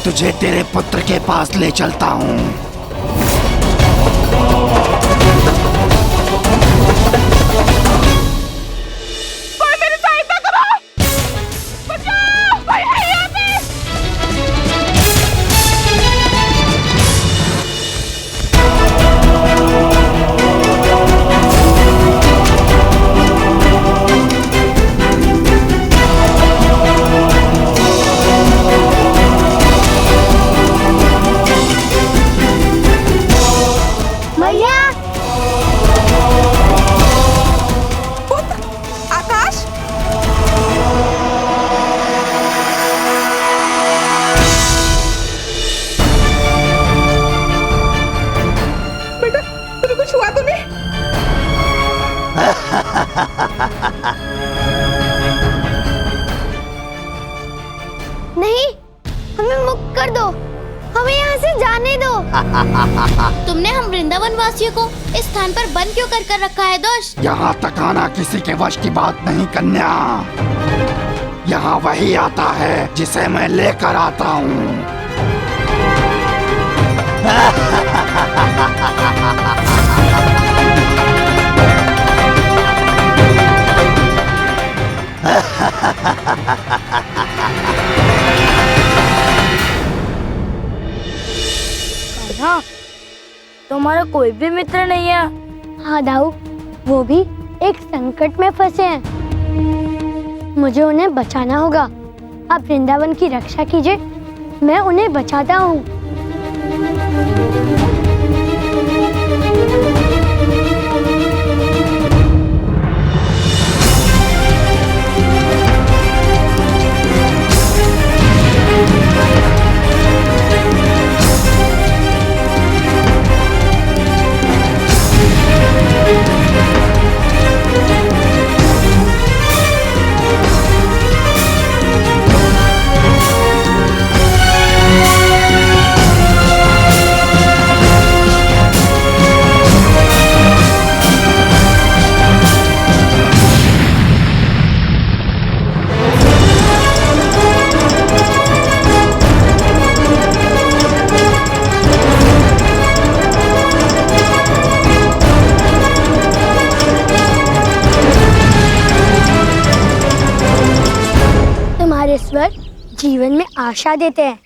तुझे तेरे पुत्र के पास ले चलता हूँ। नहीं, हमें मुक्त कर दो, हमें यहाँ से जाने दो। तुमने हम वृंदावन वासियों को इस स्थान पर बंद क्यों कर रखा है दोस्त? यहाँ तक आना किसी के वश की बात नहीं कन्या। यहाँ वही आता है जिसे मैं लेकर आता हूँ। हाँ, तुम्हारा कोई भी मित्र नहीं है? हाँ दाऊ, वो भी एक संकट में फंसे हैं। मुझे उन्हें बचाना होगा। आप वृंदावन की रक्षा कीजिए, मैं उन्हें बचाता हूँ। स्वर जीवन में आशा देते हैं।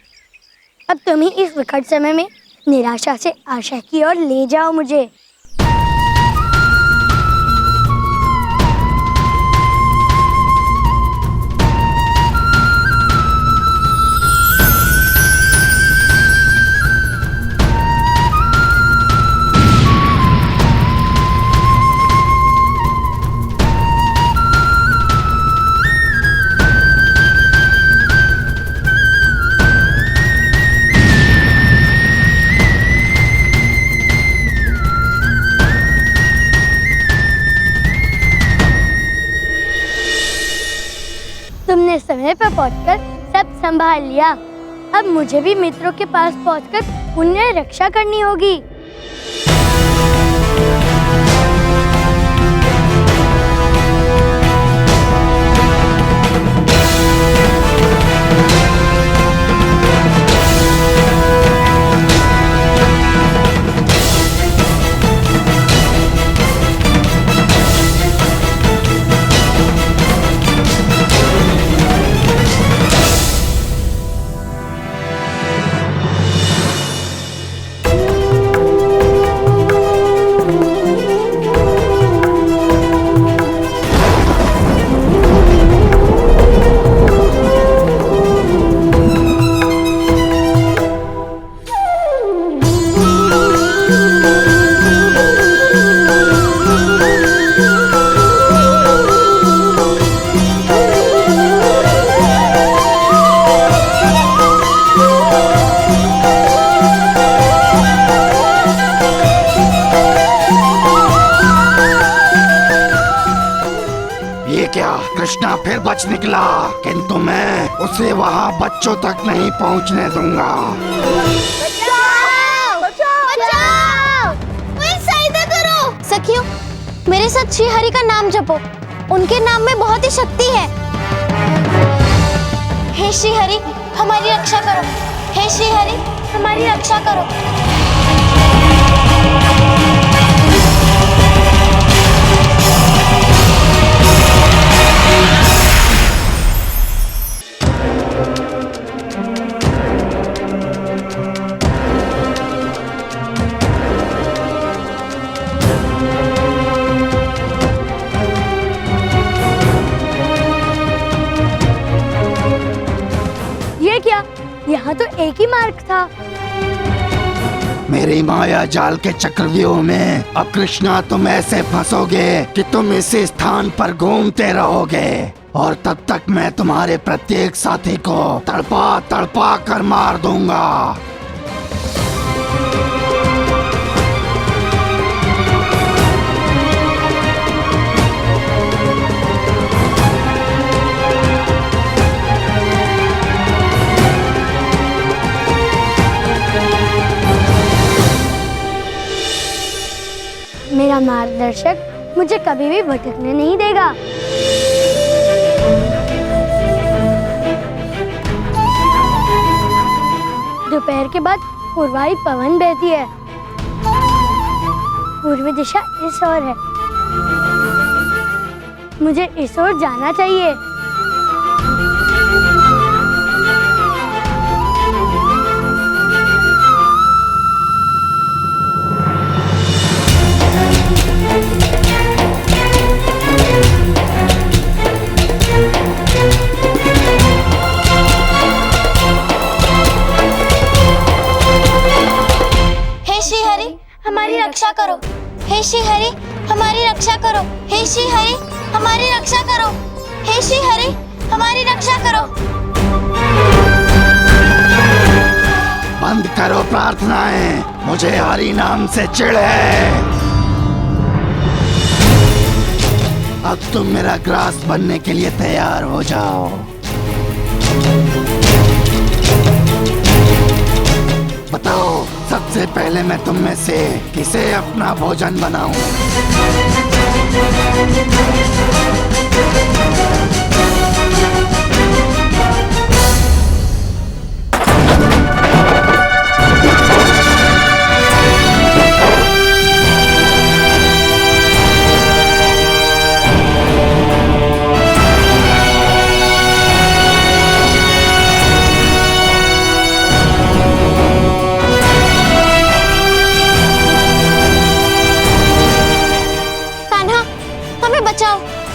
अब तुम ही इस विकट समय में निराशा से आशा की ओर ले जाओ मुझे। तुमने समय पर पहुंचकर सब संभाल लिया। अब मुझे भी मित्रों के पास पहुंचकर उन्हें रक्षा करनी होगी। कृष्णा फिर बच निकला, किंतु मैं उसे वहाँ बच्चों तक नहीं पहुँचने दूंगा। बचाओ! बचाओ! मुझे सहायता करो। सखियों, मेरे साथ श्री हरि का नाम जपो। उनके नाम में बहुत ही शक्ति है। हे श्री हरि, हमारी रक्षा करो। हे श्री हरि, हमारी रक्षा करो। ये क्या? यहाँ तो एक ही मार्ग था। मेरी माया जाल के चक्रव्यूह में अब कृष्णा तुम ऐसे फंसोगे कि तुम इसी स्थान पर घूमते रहोगे और तब तक मैं तुम्हारे प्रत्येक साथी को तड़पा तड़पा कर मार दूंगा। मेरा मार्गदर्शक मुझे कभी भी भटकने नहीं देगा। दोपहर के बाद पूर्वाई पवन बहती है। पूर्वी दिशा इस ओर है। मुझे इस ओर जाना चाहिए। हमारी रक्षा करो। हे श्री हरि, हमारी रक्षा करो। हे श्री हरि, हमारी रक्षा करो। हे श्री हरि, हमारी रक्षा करो। बंद करो प्रार्थनाएं, मुझे हरि नाम से चिढ़ है। अब तुम मेरा ग्रास बनने के लिए तैयार हो जाओ। बताओ, सबसे पहले मैं तुम में से किसे अपना भोजन बनाऊं?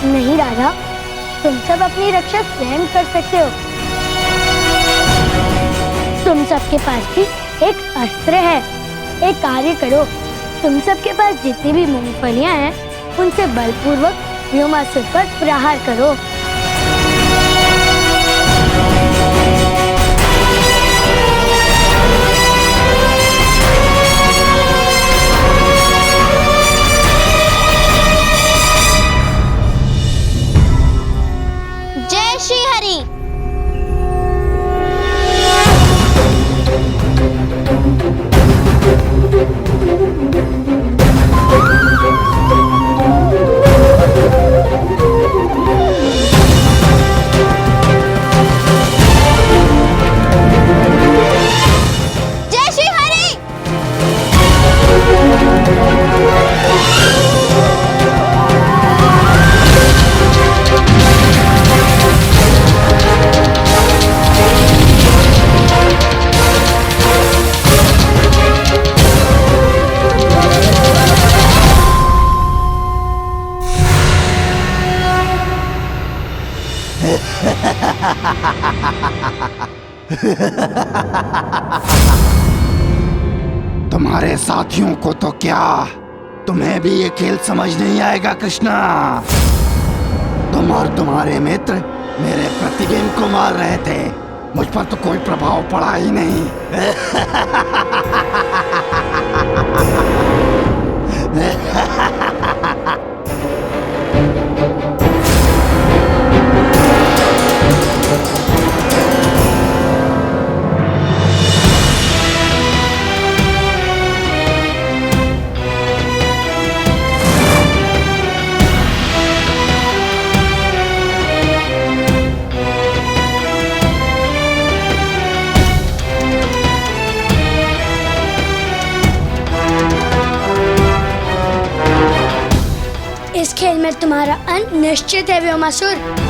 नहीं राधा, तुम सब अपनी रक्षा स्वयं कर सकते हो। तुम सबके पास भी एक अस्त्र है। एक कार्य करो, तुम सबके पास जितनी भी मूंगफलियां हैं, उनसे बलपूर्वक व्योमासुर पर प्रहार करो। जय श्री हरि। जय श्री हरि। तुम्हारे साथियों को तो क्या, तुम्हें भी ये खेल समझ नहीं आएगा कृष्णा। तुम और तुम्हारे मित्र मेरे प्रतिबिंब को मार रहे थे, मुझ पर तो कोई प्रभाव पड़ा ही नहीं। इस खेल में तुम्हारा अंत निश्चित है व्योमासुर।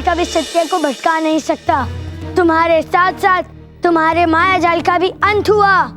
कभी सत्य को भटका नहीं सकता। तुम्हारे साथ साथ तुम्हारे माया जाल का भी अंत हुआ।